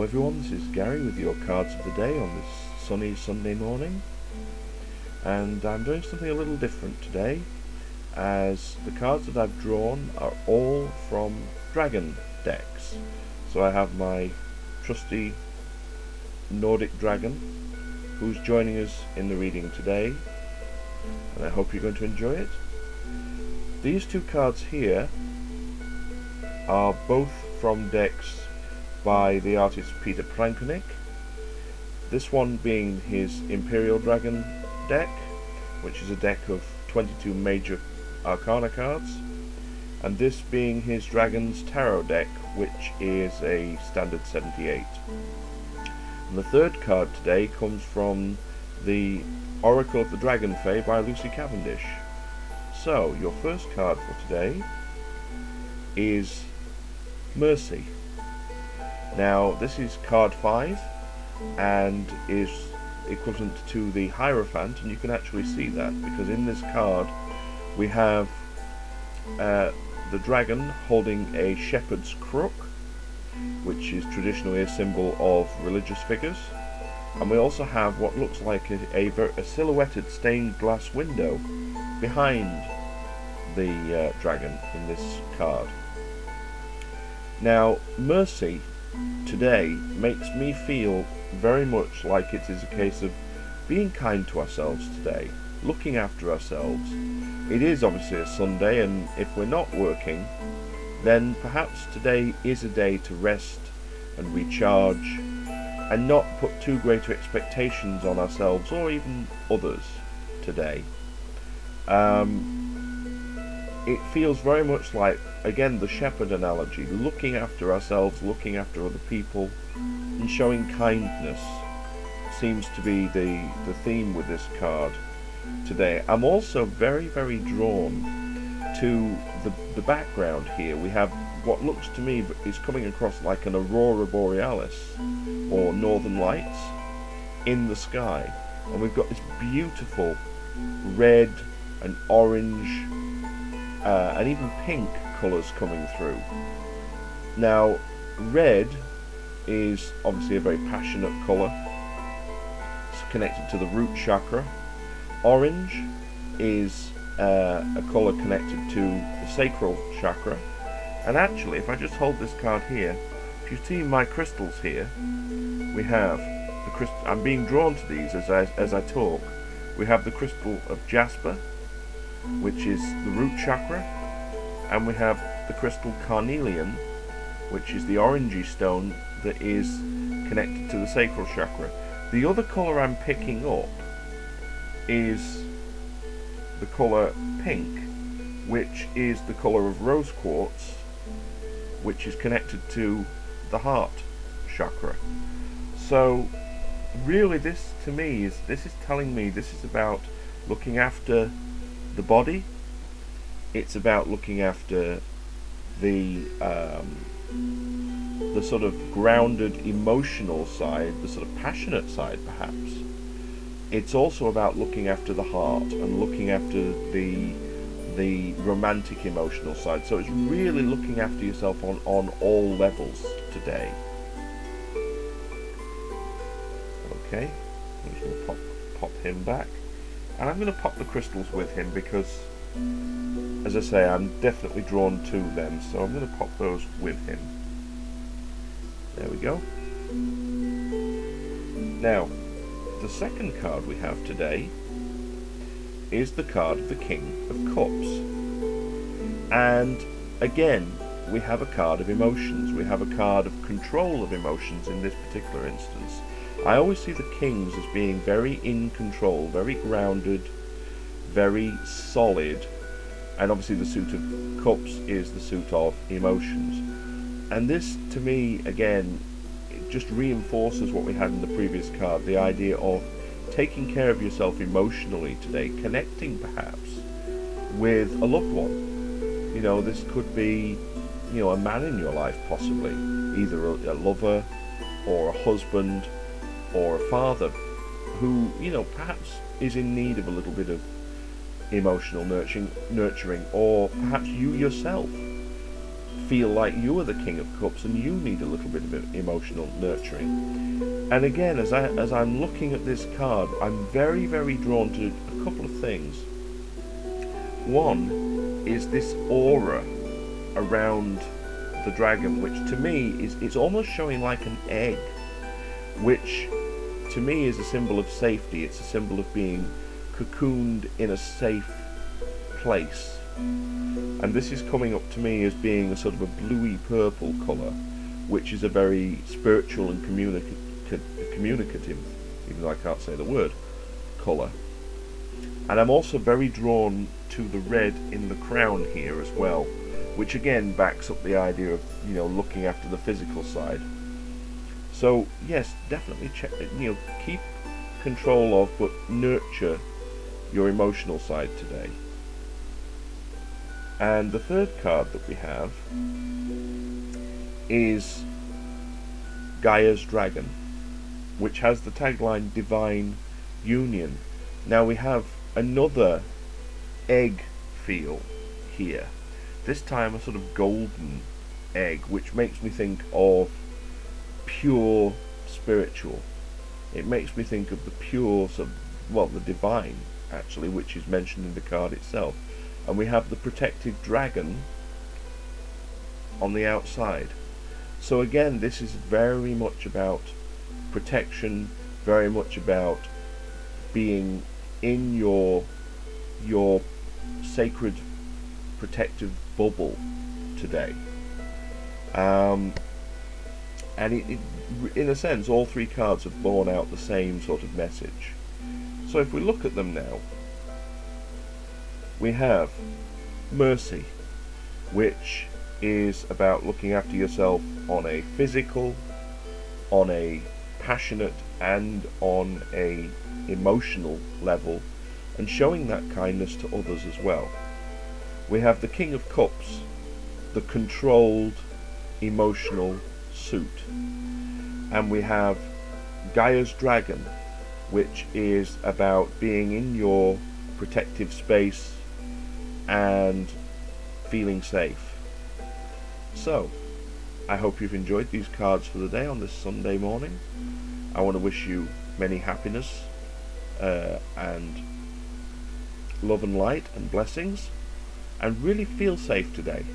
everyone, this is Gary with your cards of the day on this sunny Sunday morning, and I'm doing something a little different today, as the cards that I've drawn are all from dragon decks. So I have my trusty Nordic dragon who's joining us in the reading today, and I hope you're going to enjoy it. These two cards here are both from decks by the artist Peter Plankonic. This one being his Imperial Dragon deck, which is a deck of 22 major Arcana cards, and this being his Dragon's Tarot deck, which is a standard 78. And the third card today comes from the Oracle of the Dragon Fae by Lucy Cavendish. So, your first card for today is Mercy. Now, this is card 5 and is equivalent to the Hierophant, and you can actually see that because in this card we have the dragon holding a shepherd's crook, which is traditionally a symbol of religious figures, and we also have what looks like a silhouetted stained glass window behind the dragon in this card. Now, Mercy today makes me feel very much like it is a case of being kind to ourselves today, looking after ourselves. It is obviously a Sunday, and if we're not working, then perhaps today is a day to rest and recharge and not put too great expectations on ourselves or even others today. It feels very much like, again, the shepherd analogy, looking after ourselves, looking after other people, and showing kindness seems to be the theme with this card today. I'm also very, very drawn to the background here. We have what looks to me is coming across like an Aurora Borealis, or Northern Lights, in the sky. And we've got this beautiful red and orange and even pink colours coming through. Now, red is obviously a very passionate colour. It's connected to the root chakra. Orange is a colour connected to the sacral chakra. And actually, if I just hold this card here, if you see my crystals here, we have the crystal. I'm being drawn to these as I talk. We have the crystal of jasper, which is the root chakra, and we have the crystal carnelian, which is the orangey stone that is connected to the sacral chakra. The other colour I'm picking up is the colour pink, which is the colour of rose quartz, which is connected to the heart chakra. So really, this to me is telling me this is about looking after the body. It's about looking after the sort of grounded emotional side, the sort of passionate side perhaps. It's also about looking after the heart and looking after the romantic emotional side. So it's really looking after yourself on all levels today. Okay, I'm just going to pop him back. And I'm going to pop the crystals with him because, as I say, I'm definitely drawn to them, so I'm going to pop those with him. There we go. Now, the second card we have today is the card of the King of Cups. And again, we have a card of emotions. We have a card of control of emotions in this particular instance. I always see the kings as being very in control, very grounded, very solid, and obviously the suit of cups is the suit of emotions. And this, to me, again, it just reinforces what we had in the previous card, the idea of taking care of yourself emotionally today, connecting perhaps with a loved one. You know, this could be, you know, a man in your life possibly, either a lover or a husband or a father who, you know, perhaps is in need of a little bit of emotional nurturing, or perhaps you yourself feel like you are the King of Cups and you need a little bit of emotional nurturing. And again, as I'm looking at this card, I'm very, very drawn to a couple of things. One is this aura around the dragon, which to me it's almost showing like an egg, which to me is a symbol of safety. It's a symbol of being cocooned in a safe place. And this is coming up to me as being a sort of a bluey purple colour, which is a very spiritual and communicative, even though I can't say the word, colour. And I'm also very drawn to the red in the crown here as well, which again backs up the idea of, you know, looking after the physical side. So yes, definitely check, you know, keep control of but nurture your emotional side today. And the third card that we have is Gaia's Dragon, which has the tagline Divine Union. Now we have another egg feel here, this time a sort of golden egg, which makes me think of pure spiritual. It makes me think of the pure, sort of, well, the divine actually, which is mentioned in the card itself. And we have the protective dragon on the outside. So again, this is very much about protection, very much about being in your sacred protective bubble today. And in a sense, all three cards have borne out the same sort of message. So if we look at them now, we have Mercy, which is about looking after yourself on a physical, on a passionate, and on a emotional level, and showing that kindness to others as well. We have the King of Cups, the controlled, emotional suit. And we have Gaia's Dragon, which is about being in your protective space and feeling safe. So, I hope you've enjoyed these cards for the day on this Sunday morning. I want to wish you many happiness and love and light and blessings, and really feel safe today.